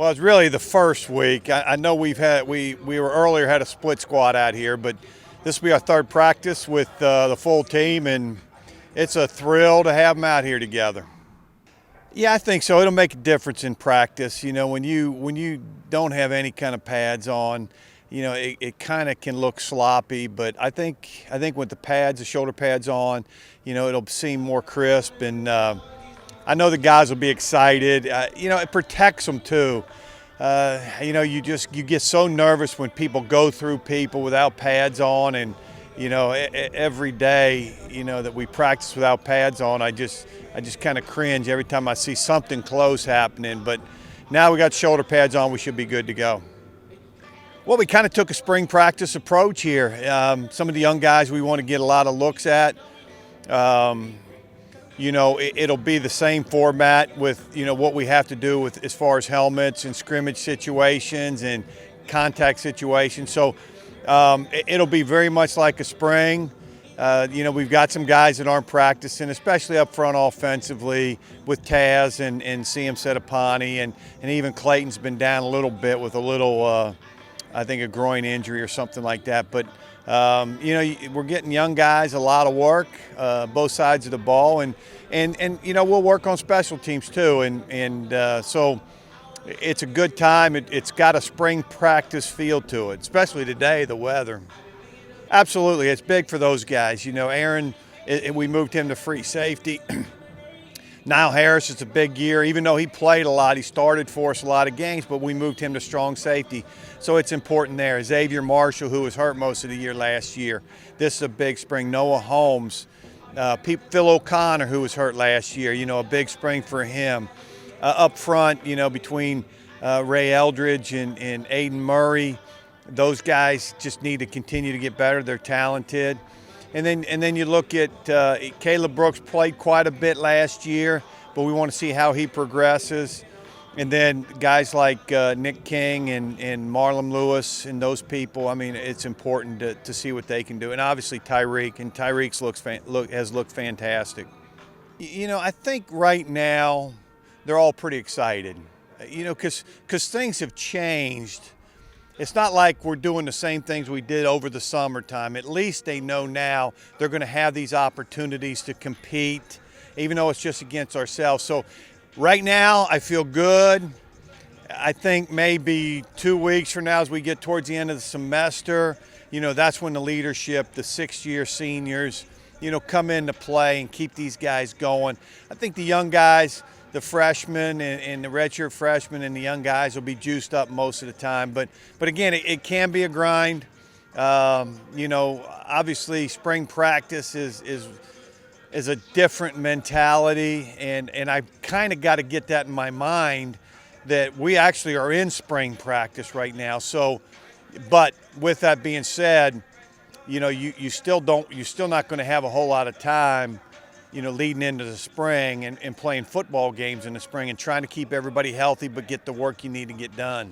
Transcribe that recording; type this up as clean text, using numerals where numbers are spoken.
Well, it's really the first week. I know we were earlier had a split squad out here, but this will be our third practice with the full team, and it's a thrill to have them out here together. Yeah, I think so. It'll make a difference in practice. You know, when you don't have any kind of pads on, you know, it kind of can look sloppy. But I think with the pads, the shoulder pads on, you know, it'll seem more crisp, and I know the guys will be excited. You know, it protects them too. You know, you get so nervous when people go through people without pads on, and you know, every day, you know, that we practice without pads on, I just kind of cringe every time I see something close happening. But now we got shoulder pads on, we should be good to go. Well, we kind of took a spring practice approach here. Some of the young guys we want to get a lot of looks at. You know, it'll be the same format with, you know, what we have to do with as far as helmets and scrimmage situations and contact situations. So it'll be very much like a spring. You know, we've got some guys that aren't practicing, especially up front offensively with Taz and CM Setapani, and even Clayton's been down a little bit with a little, I think, a groin injury or something like that. But you know, we're getting young guys a lot of work, both sides of the ball, and you know, we'll work on special teams too, and so it's a good time. It's got a spring practice feel to it, especially today, the weather. Absolutely, it's big for those guys. You know, Aaron, we moved him to free safety. Niall Harris is a big year. Even though he played a lot, he started for us a lot of games, but we moved him to strong safety. So it's important there. Xavier Marshall, who was hurt most of the year last year. This is a big spring. Noah Holmes, Phil O'Connor, who was hurt last year, you know, a big spring for him. Up front, you know, between Ray Eldridge and Aiden Murray, those guys just need to continue to get better. They're talented. And then you look at Caleb Brooks played quite a bit last year, but we want to see how he progresses. And then guys like Nick King and Marlon Lewis and those people, I mean, it's important to see what they can do. And obviously Tyreek, and Tyreek has looked fantastic. You know, I think right now they're all pretty excited, you know, because things have changed. It's not like we're doing the same things we did over the summertime. At least they know now they're going to have these opportunities to compete, even though it's just against ourselves. So right now, I feel good. I think maybe 2 weeks from now, as we get towards the end of the semester, you know, that's when the leadership, the sixth-year seniors, you know, come into play and keep these guys going. I think the young guys, the freshmen and the redshirt freshmen and the young guys will be juiced up most of the time. But again, it can be a grind. You know, obviously spring practice is a different mentality, and I kind of got to get that in my mind that we actually are in spring practice right now. So, but with that being said, you know, you're still not going to have a whole lot of time, you know, leading into the spring and playing football games in the spring and trying to keep everybody healthy but get the work you need to get done.